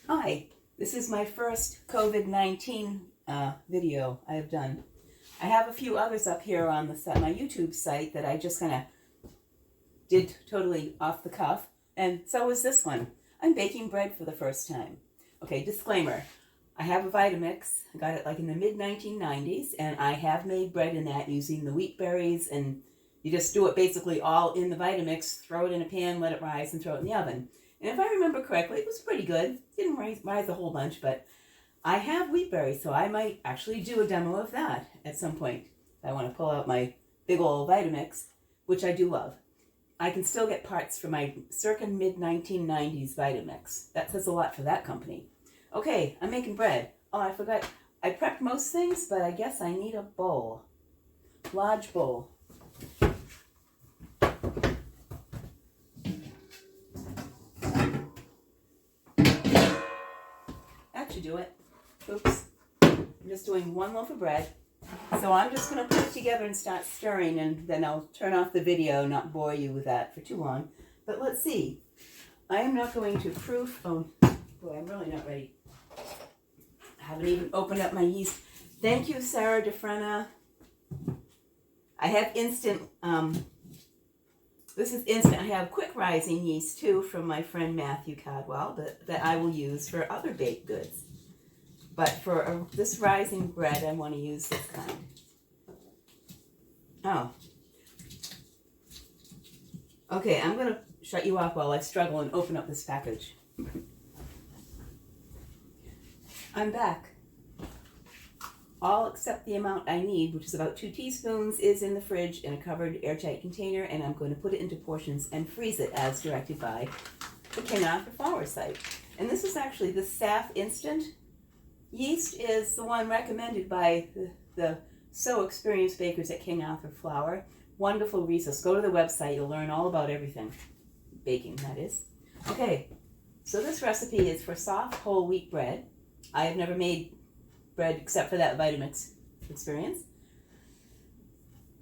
Hi, this is my first COVID-19 video I have done. I have a few others up here on my YouTube site that I just kind of did totally off the cuff, and so is this one. I'm baking bread for the first time. Okay, disclaimer. I have a Vitamix. I got it like in the mid-1990s, and I have made bread in that using the wheat berries, and you just do it basically all in the Vitamix, throw it in a pan, let it rise, and throw it in the oven. And if I remember correctly, it was pretty good. Didn't rise a whole bunch, but I have wheat berries, so I might actually do a demo of that at some point. I want to pull out my big old Vitamix, which I do love. I can still get parts for my circa mid-1990s Vitamix. That says a lot for that company. Okay, I'm making bread. Oh, I forgot. I prepped most things, but I guess I need a bowl. Large bowl. That should do it. Oops. I'm just doing one loaf of bread. So I'm just going to put it together and start stirring, and then I'll turn off the video, not bore you with that for too long. But let's see. I am not going to proof. Oh, boy, I'm really not ready. I haven't even opened up my yeast. Thank you, Sarah DeFrena. I have instant, this is instant. I have quick rising yeast too from my friend Matthew Cadwell that I will use for other baked goods. But for this rising bread, I want to use this kind. Oh. Okay, I'm going to shut you off while I struggle and open up this package. I'm back. All except the amount I need, which is about 2 teaspoons, is in the fridge in a covered airtight container, and I'm going to put it into portions and freeze it as directed by the King Arthur Flour site. And this is actually the SAF Instant. Yeast is the one recommended by the so experienced bakers at King Arthur Flour. Wonderful resource. Go to the website. You'll learn all about everything. Baking, that is. Okay, so this recipe is for soft whole wheat bread. I have never made bread except for that Vitamix experience.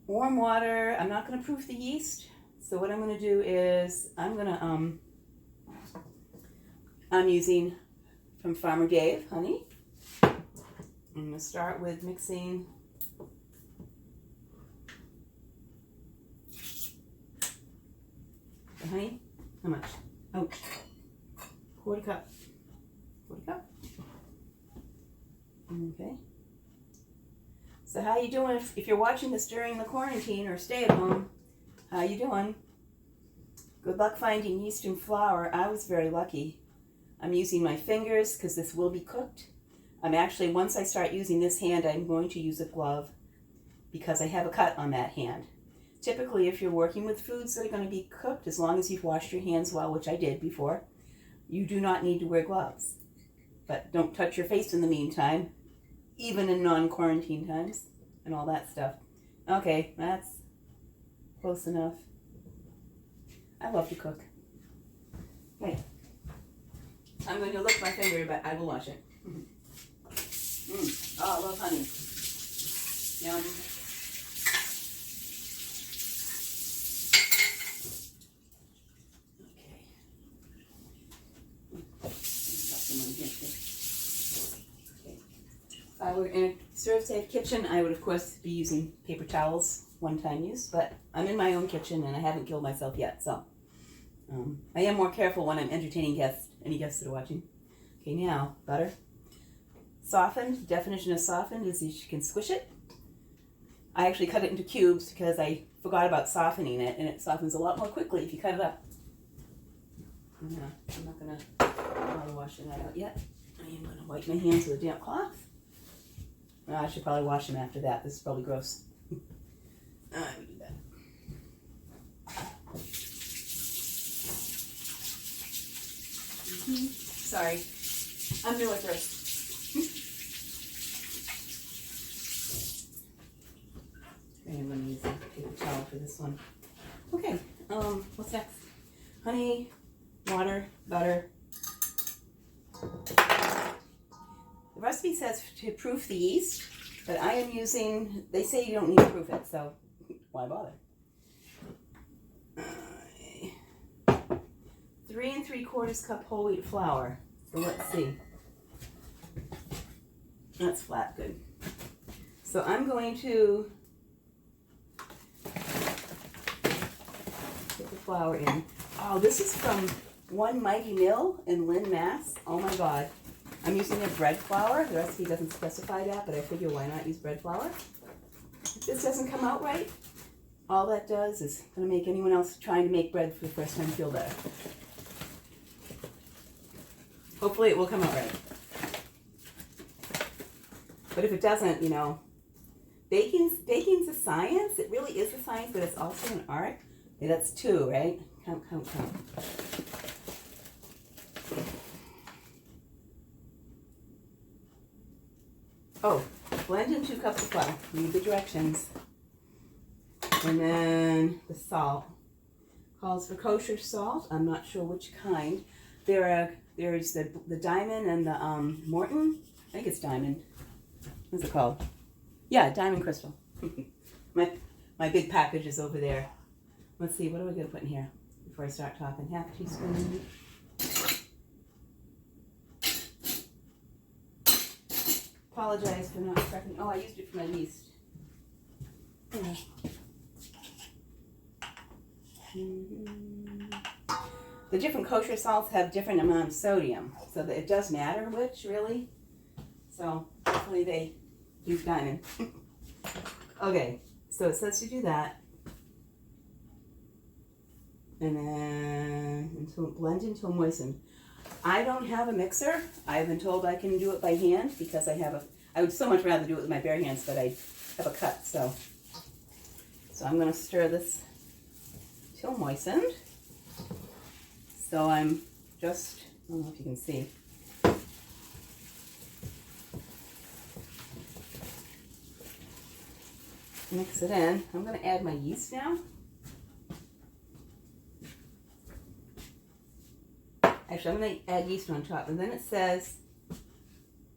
Warm water. I'm not going to proof the yeast. So what I'm going to do is I'm using from Farmer Dave honey. I'm going to start with mixing the honey. How much? Oh, quarter cup. Quarter cup. Okay. So how you doing if you're watching this during the quarantine or stay at home? How you doing? Good luck finding yeast and flour. I was very lucky. I'm using my fingers because this will be cooked. I'm actually, once I start using this hand, I'm going to use a glove because I have a cut on that hand. Typically, if you're working with foods that are going to be cooked, as long as you've washed your hands well, which I did before, you do not need to wear gloves. But don't touch your face in the meantime, even in non-quarantine times and all that stuff. Okay, that's close enough. I love to cook. Okay. I'm going to lick my finger, but I will wash it. Oh, I love honey. Yum. If I were in a serve-safe kitchen, I would, of course, be using paper towels, one-time use, but I'm in my own kitchen and I haven't killed myself yet, so I am more careful when I'm entertaining guests, any guests that are watching. Okay, now, butter. Softened, the definition of softened is you can squish it. I actually cut it into cubes because I forgot about softening it, and it softens a lot more quickly if you cut it up. Yeah, I'm not going to bother washing that out yet. I am going to wipe my hands with a damp cloth. Well, I should probably wash them after that. This is probably gross. I would do that. Sorry, I'm new at this. Okay, I'm going to use a paper towel for this one. Okay, what's next? Honey, water, butter. The recipe says to proof the yeast, but I am using, they say you don't need to proof it, so why bother? 3 3/4 cup whole wheat flour. So let's see. That's flat, good. So I'm going to put the flour in. Oh, this is from One Mighty Mill in Lynn, Mass. Oh my God. I'm using their bread flour. The recipe doesn't specify that, but I figure why not use bread flour? If this doesn't come out right, all that does is going to make anyone else trying to make bread for the first time feel better. Hopefully it will come out right. But if it doesn't, you know, baking's a science. It really is a science, but it's also an art. Okay, that's 2, right? Count, count, count. Oh, blend in 2 cups of flour. Read the directions. And then the salt. Calls for kosher salt. I'm not sure which kind. There's the diamond and the Morton. I think it's diamond. What's it called? Yeah, diamond crystal. my big package is over there. Let's see, what do I gotta put in here before I start talking? Half teaspoon. Apologize for not prepping. Oh, I used it for my yeast. The different kosher salts have different amount of sodium, so that it does matter which, really. So hopefully they use diamond. Okay, so it says to do that. And then blend until moistened. I don't have a mixer. I've been told I can do it by hand because I would so much rather do it with my bare hands, but I have a cut, so I'm going to stir this till moistened. So I'm just, I don't know if you can see. Mix it in. I'm going to add my yeast now. Actually, I'm going to add yeast on top. And then it says,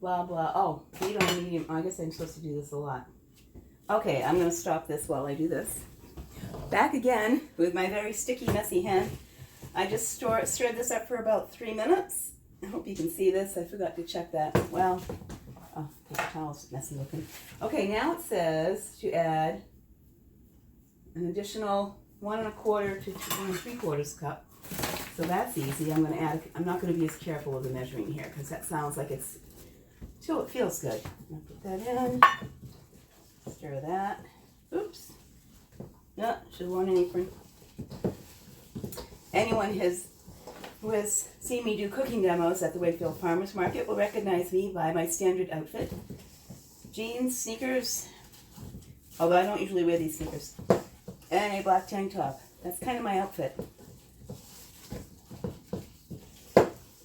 blah, blah. Oh, heat on medium. Oh, I guess I'm supposed to do this a lot. Okay, I'm going to stop this while I do this. Back again with my very sticky, messy hand. I just stirred this up for about 3 minutes. I hope you can see this. I forgot to check that. Well, oh, paper towel's messy looking. Okay, now it says to add an additional 1 1/4 to 1 3/4 cup. So that's easy. I'm not going to be as careful with the measuring here because that sounds like it's till it feels good. I'll put that in. Stir that. Oops. No, should have worn an apron. Anyone who has seen me do cooking demos at the Wakefield Farmers Market will recognize me by my standard outfit. Jeans, sneakers, although I don't usually wear these sneakers, and a black tank top. That's kind of my outfit.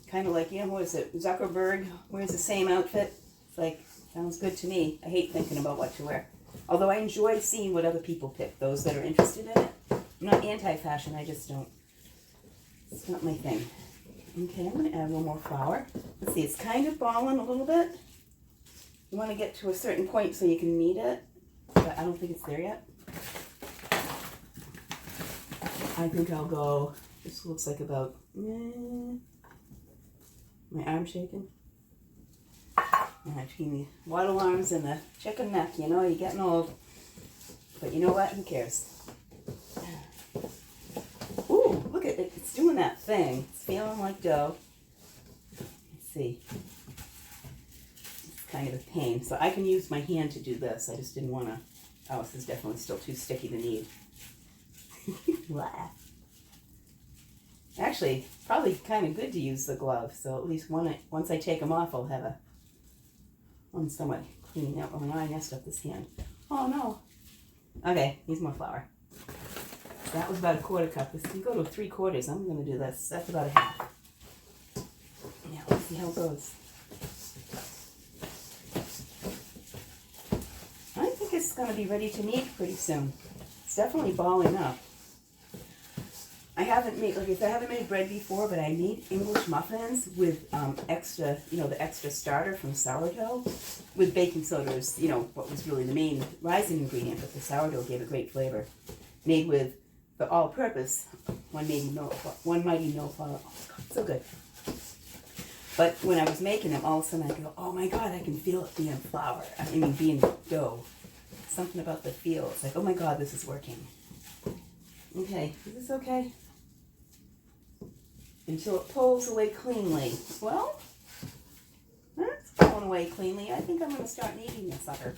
Kind of like, you know, what is it? Zuckerberg wears the same outfit. It's like, sounds good to me. I hate thinking about what to wear. Although I enjoy seeing what other people pick, those that are interested in it. I'm not anti-fashion, I just don't. It's not my thing. Okay, I'm going to add a little more flour. Let's see, it's kind of balling a little bit. You want to get to a certain point so you can knead it, but I don't think it's there yet. I think I'll go, this looks like about, my arm shaking. Between the waddle arms and the chicken neck, you know, you're getting old. But you know what? Who cares? Ooh, look at it. It's doing that thing. It's feeling like dough. Let's see. It's kind of a pain. So I can use my hand to do this. I just didn't want to. Oh, this is definitely still too sticky to knead. Actually, probably kind of good to use the glove. So at least once I take them off, I'll have one somewhat clean. Now, oh, now I messed up this hand. Oh no. Okay, needs more flour. So that was about a 1/4 cup. This can go to 3/4. I'm going to do this. That's about a half. Yeah, let's see how it goes. I think it's going to be ready to knead pretty soon. It's definitely balling up. I haven't made bread before, but I made English muffins with extra, the extra starter from sourdough with baking soda is, what was really the main rising ingredient, but the sourdough gave a great flavor. Made with the all-purpose One Mighty Mill flour. Oh, God, so good. But when I was making them, all of a sudden I go, oh my God, I can feel it being flour. I mean, being dough. Something about the feel. It's like, oh my God, this is working. Okay, is this okay? Until it pulls away cleanly. Well, that's pulling away cleanly. I think I'm going to start kneading this sucker.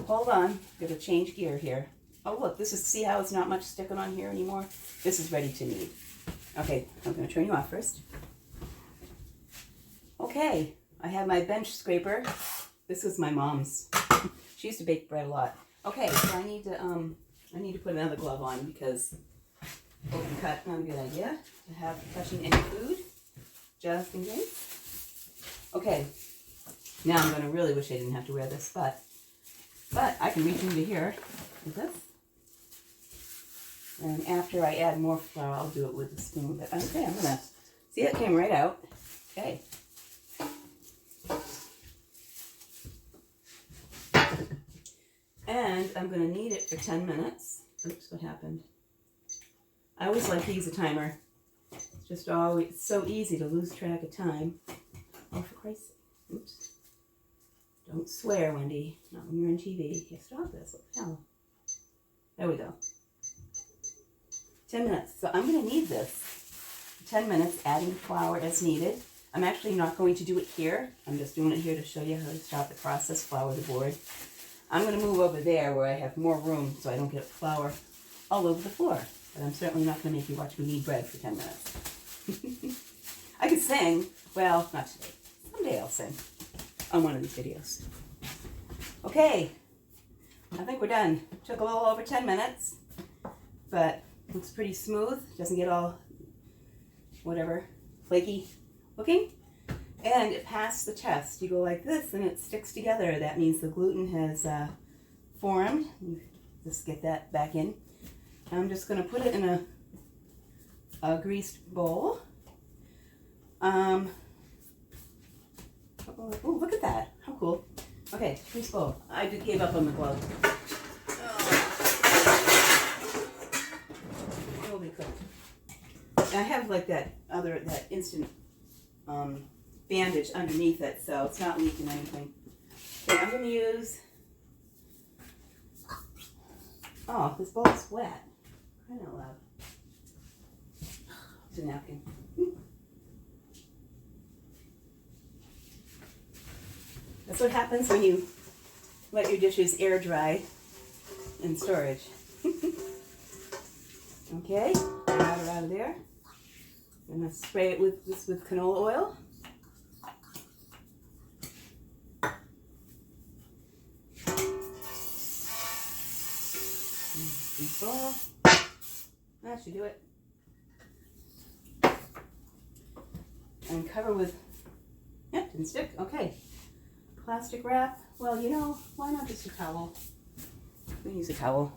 Hold on. Gotta change gear here. Oh, look, this is, see how it's not much sticking on here anymore? This is ready to knead. Okay, I'm going to turn you off first. Okay, I have my bench scraper. This is my mom's. She used to bake bread a lot. Okay, so I need to put another glove on because open cut, not a good idea to have touching any food, just in case. Okay, now I'm going to really wish I didn't have to wear this, but I can reach into here with this. And after I add more flour, I'll do it with a spoon. But okay, I'm going to, see, it came right out. Okay. And I'm going to knead it for 10 minutes. Oops, what happened? I always like to use a timer. It's just always so easy to lose track of time. Oh, for Christ's sake. Oops. Don't swear, Wendy. Not when you're on TV. Here, stop this. What the hell? There we go. 10 minutes. So I'm going to knead this for 10 minutes, adding flour as needed. I'm actually not going to do it here. I'm just doing it here to show you how to start the process, flour the board. I'm going to move over there where I have more room so I don't get flour all over the floor. But I'm certainly not going to make you watch me knead bread for 10 minutes. I could sing. Well, not today. Someday I'll sing on one of these videos. Okay. I think we're done. Took a little over 10 minutes, but looks pretty smooth. Doesn't get all, whatever, flaky looking. And it passed the test. You go like this and it sticks together. That means the gluten has formed. Just get that back in. I'm just going to put it in a greased bowl. Oh, look at that. How cool. Okay, greased bowl. I just gave up on the glove. Oh. It'll be cooked. I have like that instant bandage underneath it, so it's not leaking anything. Okay, I'm going to use, oh, this bowl is wet. Crying out loud. It's a napkin. That's what happens when you let your dishes air dry in storage. Okay, water out of there. I'm going to spray it with canola oil. Oil. That should do it. And cover with, yep, didn't stick. Okay. Plastic wrap. Well, you know, why not just a towel? I'm going to use a towel.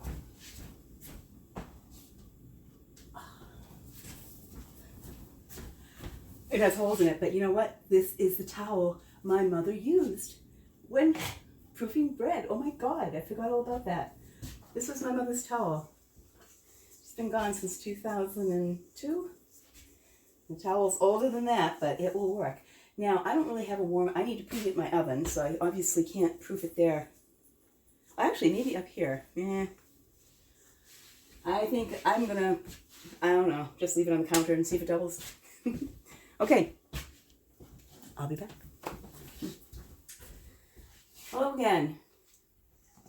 It has holes in it, but you know what? This is the towel my mother used when proofing bread. Oh my God, I forgot all about that. This was my mother's towel. She's been gone since 2002. The towel's older than that, but it will work. Now, I don't really have a warm, I need to proof it in my oven, so I obviously can't proof it there. Actually, maybe up here. I think I'm gonna, I don't know, just leave it on the counter and see if it doubles. Okay, I'll be back. Hello again.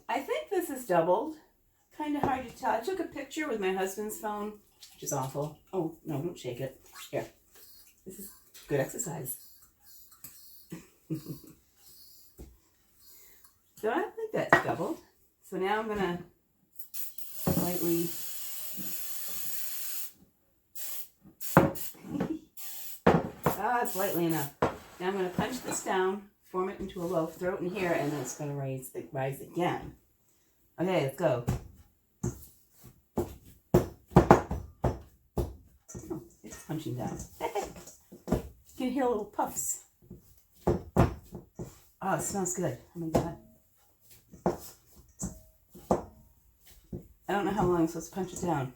I think this is doubled. Kind of hard to tell. I took a picture with my husband's phone, which is awful. Oh, no, don't shake it. Here. This is good exercise. So I think that's doubled. So now I'm going to slightly... slightly enough. Now I'm going to punch this down, form it into a loaf, throw it in here, and then it's going to rise again. Okay, let's go. Oh, it's punching down. You can hear little puffs. Oh, it smells good. Oh my God. I don't know how long I'm supposed to punch it down.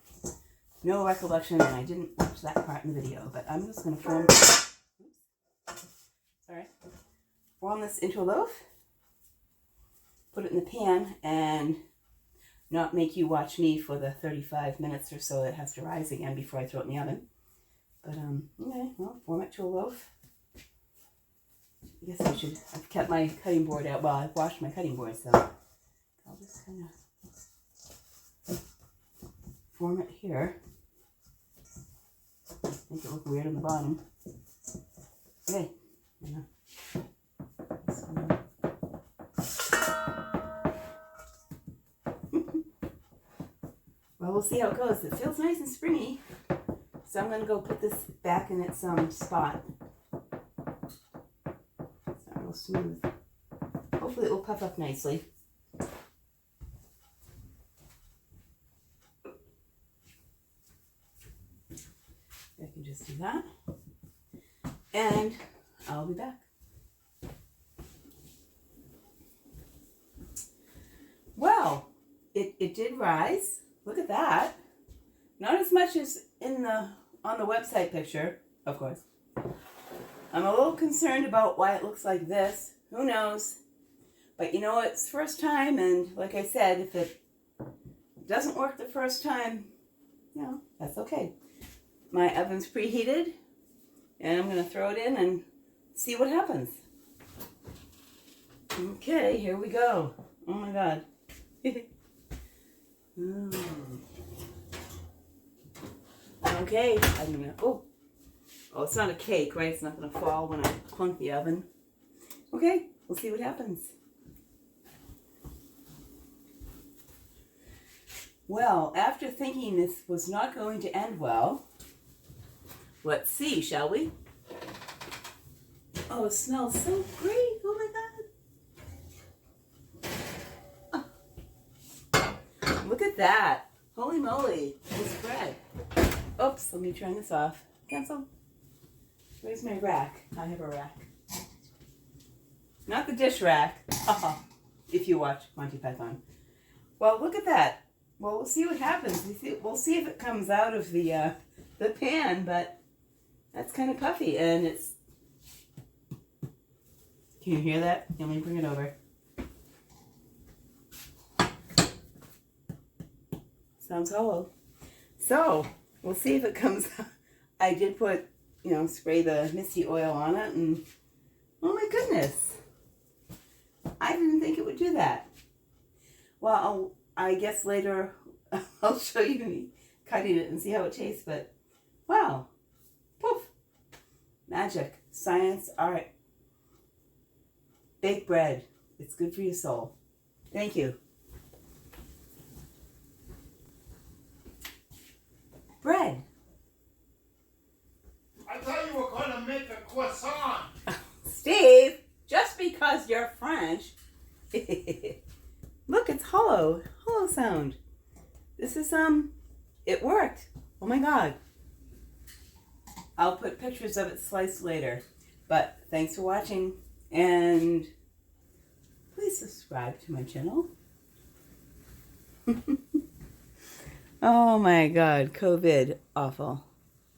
No recollection, and I didn't watch that part in the video, but I'm just going to form... Oops. form this into a loaf, put it in the pan, and not make you watch me for the 35 minutes or so it has to rise again before I throw it in the oven. But, okay, well, form it to a loaf. I guess I've kept my cutting board out. Well, I've washed my cutting board, so I'll just kind of form it here. Make it look weird on the bottom. Okay. Well, we'll see how it goes. It feels nice and springy. So I'm going to go put this back in its spot. It's not real smooth. Hopefully it will puff up nicely. I can just do that. And I'll be back. Well, it did rise. Look at that. Not as much as on the website picture, of course. I'm a little concerned about why it looks like this. Who knows? But you know, it's first time, and like I said, if it doesn't work the first time, you know, that's okay. My oven's preheated, and I'm going to throw it in and see what happens. Okay, here we go. Oh my God. Okay, I'm gonna, oh, it's not a cake, right? It's not gonna fall when I clunk the oven. Okay, we'll see what happens. Well, after thinking this was not going to end well, let's see, shall we? Oh, it smells so great. Oh my God. Oh. Look at that. Holy moly, this bread. Oops, let me turn this off. Cancel. Where's my rack? I have a rack. Not the dish rack. If you watch Monty Python. Well, look at that. Well, we'll see what happens. We'll see if it comes out of the pan, but that's kind of puffy, and it's... Can you hear that? Let me bring it over. Sounds hollow. So, we'll see if it comes out. I did put, spray the misty oil on it, and oh my goodness. I didn't think it would do that. Well, I guess later I'll show you me cutting it and see how it tastes, but wow. Poof. Magic. Science, art. Baked bread. It's good for your soul. Thank you. Bread. I thought you were going to make a croissant. Steve, just because you're French. Look, it's hollow. Hollow sound. This is, it worked. Oh my God. I'll put pictures of it sliced later. But thanks for watching. And please subscribe to my channel. Oh my God, COVID, awful.